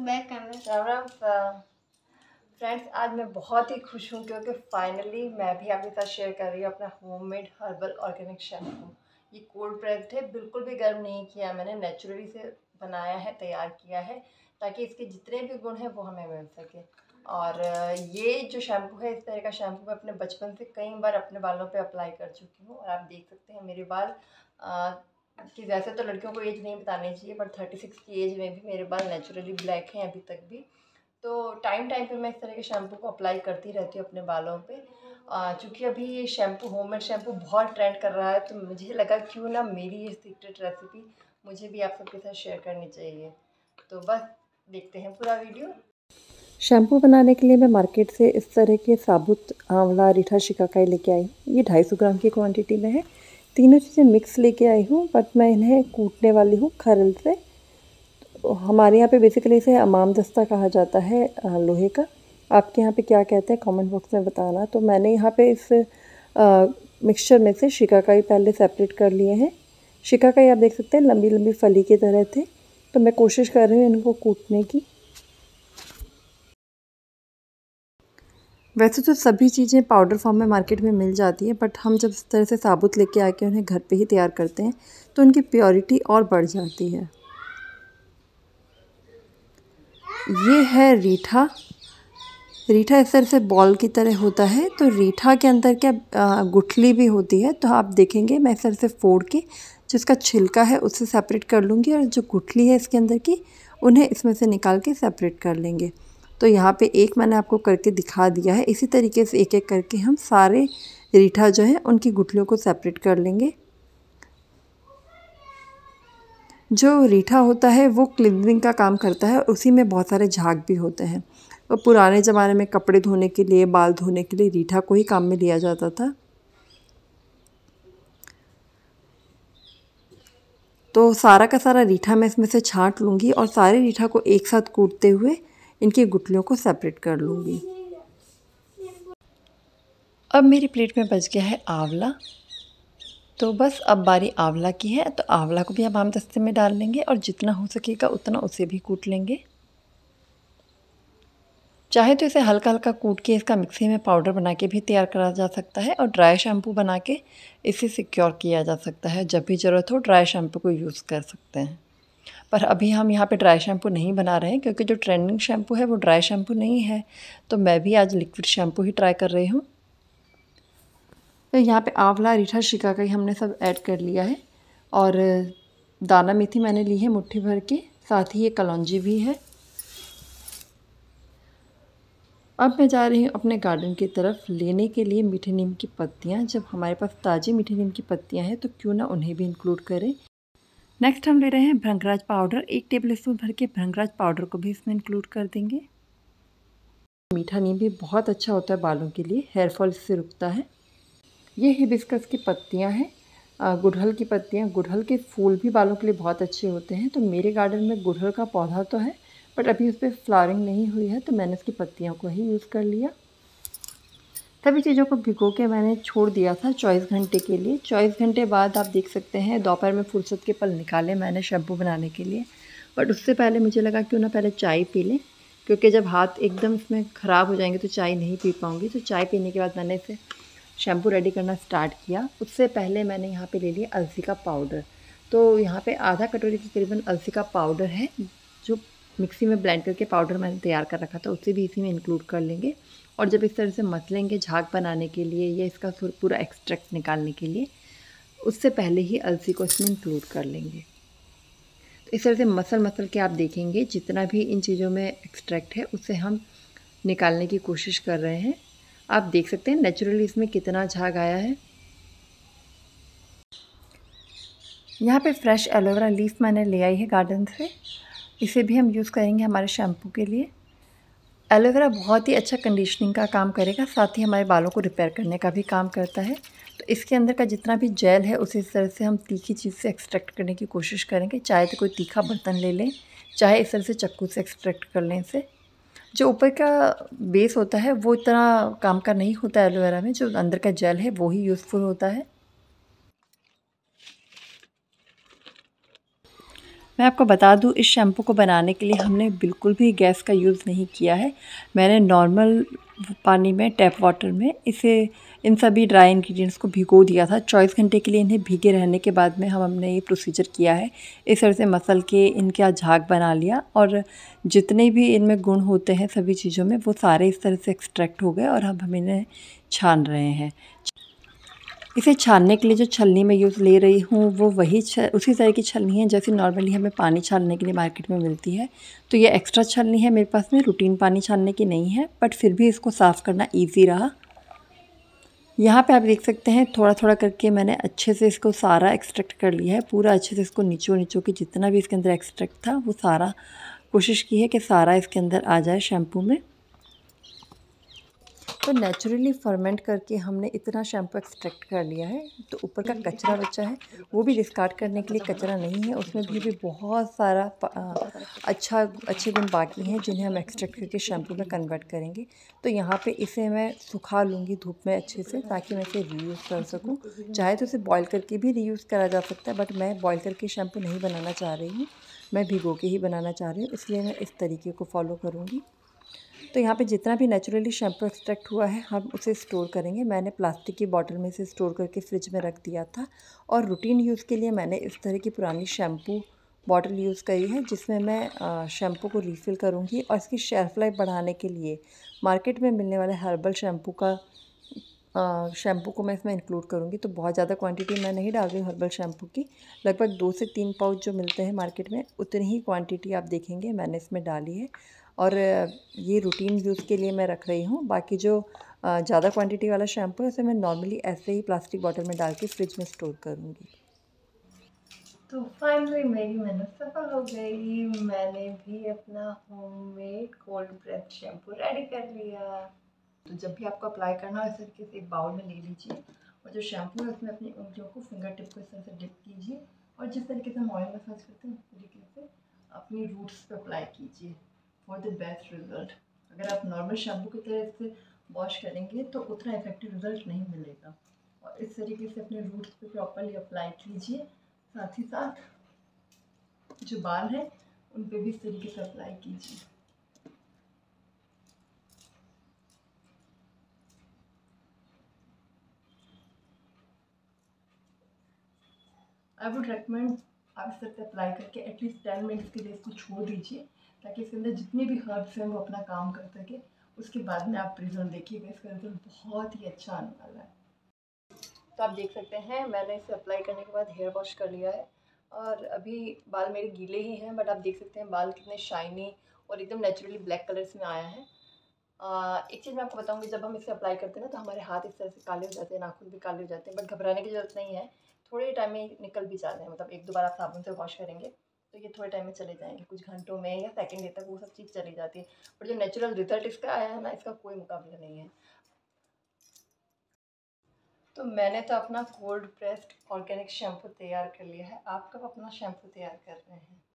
Back camera. Ram Ram friends, आज मैं बहुत ही खुश हूँ क्योंकि फाइनली मैं भी आपके साथ शेयर कर रही हूँ अपना होममेड हर्बल ऑर्गेनिक शैम्पू। ये कोल्ड प्रेस्ड है, बिल्कुल भी गर्म नहीं किया मैंने, नेचुरली से बनाया है, तैयार किया है ताकि इसके जितने भी गुण हैं वो हमें मिल सके। और ये जो शैम्पू है, इस तरह का शैम्पू मैं अपने बचपन से कई बार अपने बालों पे अप्लाई कर चुकी हूँ। और आप देख सकते हैं मेरे बाल कि वैसे तो लड़कियों को एज नहीं बतानी चाहिए, बट 36 की एज में भी मेरे बाल नेचुरली ब्लैक हैं अभी तक भी। तो टाइम टाइम पे मैं इस तरह के शैम्पू को अप्लाई करती रहती हूँ अपने बालों पे। चूँकि अभी ये शैम्पू, होममेड शैम्पू बहुत ट्रेंड कर रहा है, तो मुझे लगा क्यों ना मेरी ये सीक्रेट रेसिपी मुझे भी आप सबके साथ शेयर करनी चाहिए। तो बस देखते हैं पूरा वीडियो। शैम्पू बनाने के लिए मैं मार्केट से इस तरह के साबुत आंवला, रीठा, शिकाकाई लेके आई हूँ। ये 250 ग्राम की क्वांटिटी में है। तीनों चीज़ें मिक्स लेके आई हूँ, बट मैं इन्हें कूटने वाली हूँ खरल से। हमारे यहाँ पे बेसिकली इसे अमाम दस्ता कहा जाता है, लोहे का। आपके यहाँ पे क्या कहते हैं कमेंट बॉक्स में बताना। तो मैंने यहाँ पे इस मिक्सचर में से शिकाकाई पहले सेपरेट कर लिए हैं। शिकाकाई आप देख सकते हैं लंबी लंबी फली की तरह थे, तो मैं कोशिश कर रही हूँ इनको कूटने की। वैसे तो सभी चीज़ें पाउडर फॉर्म में मार्केट में मिल जाती है, बट हम जब इस तरह से साबुत लेके आके उन्हें घर पे ही तैयार करते हैं तो उनकी प्योरिटी और बढ़ जाती है। ये है रीठा। रीठा इस तरह से बॉल की तरह होता है। तो रीठा के अंदर क्या गुठली भी होती है, तो आप देखेंगे मैं इस तरह से फोड़ के जिसका छिलका है उससे सेपरेट कर लूँगी, और जो गुठली है इसके अंदर की उन्हें इसमें से निकाल के सेपरेट कर लेंगे। तो यहाँ पे एक मैंने आपको करके दिखा दिया है। इसी तरीके से एक एक करके हम सारे रीठा जो है उनकी गुठलियों को सेपरेट कर लेंगे। जो रीठा होता है वो क्लीनिंग का काम करता है, उसी में बहुत सारे झाग भी होते हैं। और पुराने ज़माने में कपड़े धोने के लिए, बाल धोने के लिए रीठा को ही काम में लिया जाता था। तो सारा का सारा रीठा मैं इसमें से छांट लूँगी और सारे रीठा को एक साथ कूटते हुए इनकी गुठलियों को सेपरेट कर लूँगी। अब मेरी प्लेट में बच गया है आंवला। तो बस अब बारी आंवला की है, तो आंवला को भी हम आम दस्ते में डाल लेंगे और जितना हो सकेगा उतना उसे भी कूट लेंगे। चाहे तो इसे हल्का हल्का कूट के इसका मिक्सी में पाउडर बना के भी तैयार करा जा सकता है, और ड्राई शैम्पू बना के इसे सिक्योर किया जा सकता है। जब भी ज़रूरत हो ड्राई शैम्पू को यूज़ कर सकते हैं। पर अभी हम यहाँ पे ड्राई शैम्पू नहीं बना रहे हैं, क्योंकि जो ट्रेंडिंग शैम्पू है वो ड्राई शैम्पू नहीं है। तो मैं भी आज लिक्विड शैम्पू ही ट्राई कर रही हूँ। तो यहाँ पे आंवला, रीठा, शिकाकाई हमने सब ऐड कर लिया है, और दाना मेथी मैंने ली है मुट्ठी भर के, साथ ही ये कलौंजी भी है। अब मैं जा रही हूँ अपने गार्डन की तरफ लेने के लिए मीठे नीम की पत्तियाँ। जब हमारे पास ताज़ी मीठे नीम की पत्तियाँ हैं तो क्यों ना उन्हें भी इंक्लूड करें। नेक्स्ट हम ले रहे हैं भृंगराज पाउडर। 1 टेबल स्पून भर के भृंगराज पाउडर को भी इसमें इंक्लूड कर देंगे। मीठा नीम भी बहुत अच्छा होता है बालों के लिए, हेयर फॉल इससे रुकता है। ये हिबिस्कस की पत्तियाँ हैं, गुड़हल की पत्तियाँ। गुड़हल के फूल भी बालों के लिए बहुत अच्छे होते हैं। तो मेरे गार्डन में गुड़हल का पौधा तो है, बट अभी उस पर फ्लावरिंग नहीं हुई है, तो मैंने उसकी पत्तियों को ही यूज़ कर लिया। सभी चीज़ों को भिगो के मैंने छोड़ दिया था 24 घंटे के लिए। 24 घंटे बाद आप देख सकते हैं दोपहर में फुर्सत के पल निकाले मैंने शैम्पू बनाने के लिए। बट उससे पहले मुझे लगा क्यों ना पहले चाय पी लें, क्योंकि जब हाथ एकदम इसमें ख़राब हो जाएंगे तो चाय नहीं पी पाऊँगी। तो चाय पीने के बाद मैंने इसे शैम्पू रेडी करना स्टार्ट किया। उससे पहले मैंने यहाँ पे ले लिया अलसी का पाउडर। तो यहाँ पे आधा कटोरी के करीबन अलसी का पाउडर है, जो मिक्सी में ब्लेंड करके पाउडर मैंने तैयार कर रखा था, उसे भी इसी में इंक्लूड कर लेंगे। और जब इस तरह से मसलेंगे झाग बनाने के लिए या इसका पूरा एक्सट्रैक्ट निकालने के लिए, उससे पहले ही अलसी को इसमें इंक्लूड कर लेंगे। तो इस तरह से मसल के आप देखेंगे जितना भी इन चीज़ों में एक्सट्रैक्ट है उसे हम निकालने की कोशिश कर रहे हैं। आप देख सकते हैं नेचुरली इसमें कितना झाग आया है। यहाँ पे फ्रेश एलोवेरा लीफ मैंने ले आई है गार्डन से, इसे भी हम यूज़ करेंगे हमारे शैम्पू के लिए। एलोवेरा बहुत ही अच्छा कंडीशनिंग का काम करेगा, साथ ही हमारे बालों को रिपेयर करने का भी काम करता है। तो इसके अंदर का जितना भी जेल है उसी तरह से हम तीखी चीज़ से एक्सट्रैक्ट करने की कोशिश करेंगे। चाहे तो कोई तीखा बर्तन ले लें, चाहे इस तरह से चक्कू से एक्सट्रैक्ट कर लें इसे। जो ऊपर का बेस होता है वो इतना काम का नहीं होता है एलोवेरा में, जो अंदर का जेल है वो ही यूज़फुल होता है। मैं आपको बता दूँ, इस शैम्पू को बनाने के लिए हमने बिल्कुल भी गैस का यूज़ नहीं किया है। मैंने नॉर्मल पानी में, टैप वाटर में इसे, इन सभी ड्राई इंग्रेडिएंट्स को भिगो दिया था। 24 घंटे के लिए इन्हें भीगे रहने के बाद में हमने ये प्रोसीजर किया है। इस तरह से मसल के इनका झाग बना लिया और जितने भी इनमें गुण होते हैं सभी चीज़ों में, वो सारे इस तरह से एक्सट्रैक्ट हो गए और अब हम इन्हें छान रहे हैं। इसे छानने के लिए जो छलनी मैं यूज़ ले रही हूँ वो उसी तरह की छलनी है जैसे नॉर्मली हमें पानी छानने के लिए मार्केट में मिलती है। तो ये एक्स्ट्रा छलनी है मेरे पास में, रूटीन पानी छानने की नहीं है, बट फिर भी इसको साफ़ करना ईज़ी रहा। यहाँ पे आप देख सकते हैं थोड़ा थोड़ा करके मैंने अच्छे से इसको सारा एक्सट्रैक्ट कर लिया है। पूरा अच्छे से इसको निचो के जितना भी इसके अंदर एक्सट्रैक्ट था वो सारा कोशिश की है कि सारा इसके अंदर आ जाए शैम्पू में। तो नेचुरली फर्मेंट करके हमने इतना शैम्पू एक्सट्रैक्ट कर लिया है, तो ऊपर का कचरा बचा है वो भी डिस्कार्ड करने के लिए कचरा नहीं है, उसमें भी बहुत सारा अच्छे गुण बाकी हैं जिन्हें हम एक्सट्रैक्ट करके शैम्पू में कन्वर्ट करेंगे। तो यहाँ पे इसे मैं सुखा लूँगी धूप में अच्छे से, ताकि मैं इसे रीयूज़ कर सकूँ। चाहे तो इसे बॉयल करके भी रीयूज़ करा जा सकता है, बट मैं बॉयल करके शैम्पू नहीं बनाना चाह रही हूँ, मैं भिगो के ही बनाना चाह रही हूँ, इसलिए मैं इस तरीके को फॉलो करूँगी। तो यहाँ पे जितना भी नेचुरली शैम्पू एक्सट्रैक्ट हुआ है हम उसे स्टोर करेंगे। मैंने प्लास्टिक की बॉटल में इसे स्टोर करके फ्रिज में रख दिया था, और रूटीन यूज़ के लिए मैंने इस तरह की पुरानी शैम्पू बॉटल यूज़ करी है, जिसमें मैं शैम्पू को रीफ़िल करूँगी। और इसकी शेल्फ़ लाइफ बढ़ाने के लिए मार्केट में मिलने वाले हर्बल शैम्पू को मैं इसमें इंक्लूड करूँगी। तो बहुत ज़्यादा क्वांटिटी मैं नहीं डाल रही हूँ हर्बल शैम्पू की, लगभग 2 से 3 पाउच जो मिलते हैं मार्केट में उतनी ही क्वांटिटी आप देखेंगे मैंने इसमें डाली है। और ये रूटीन यूज़ के लिए मैं रख रही हूँ। बाकी जो ज़्यादा क्वांटिटी वाला शैम्पू है उसे मैं नॉर्मली ऐसे ही प्लास्टिक बॉटल में डाल के फ्रिज में स्टोर करूँगी। तो फाइनली मेरी मेहनत सफल हो गई, मैंने भी अपना homemade cold press shampoo ready कर लिया। तो जब भी आपको अप्लाई करना हो इस तरीके से एक बाउल में ले लीजिए, और जो शैम्पू है उसमें अपनी उंगलियों को, फिंगर टिप को इस तरह से डिप कीजिए, और जिस तरीके से हम ऑयल मसाज करते हैं उस तरीके से अपनी रूट्स पे अप्लाई कीजिए फॉर द बेस्ट रिजल्ट। अगर आप नॉर्मल शैम्पू की तरह से वॉश करेंगे तो उतना इफेक्टिव रिजल्ट नहीं मिलेगा। और इस तरीके से अपने रूट्स पे प्रॉपरली अप्लाई कीजिए। साथ ही साथ जो बाल हैं उन पे भी इस तरीके से अप्लाई कीजिए। आई वुड रेकमेंड आप इस तरह से अप्लाई करके एटलीस्ट 10 मिनट्स के लिए इसको छोड़ दीजिए, ताकि इसके अंदर जितने भी हर्ब्स हैं वो अपना काम कर सके। उसके बाद में आप रिजल्ट देखिएगा, इसका रिजल्ट बहुत ही अच्छा आने वाला है। तो आप देख सकते हैं मैंने इसे अप्लाई करने के बाद हेयर वॉश कर लिया है, और अभी बाल मेरे गीले ही हैं, बट आप देख सकते हैं बाल कितने शाइनी और एकदम नेचुरली ब्लैक कलर्स में आया है। एक चीज़ मैं आपको बताऊँगी, जब हम इसे अप्लाई करते हैं ना तो हमारे हाथ इस तरह से काले हो जाते हैं, नाखून भी काले हो जाते हैं, बट घबराने की ज़रूरत नहीं है। थोड़े टाइम में निकल भी जाते हैं, मतलब 1-2 बार आप साबुन से वॉश करेंगे तो ये थोड़े टाइम में चले जाएँगे, कुछ घंटों में या सेकंड डे तक वो सब चीज़ चली जाती है। और जो नेचुरल रिज़ल्ट इसका आया है ना, इसका कोई मुकाबला नहीं है। तो मैंने तो अपना कोल्ड प्रेस्ड ऑर्गेनिक शैम्पू तैयार कर लिया है, आप कब अपना शैम्पू तैयार कर रहे हैं?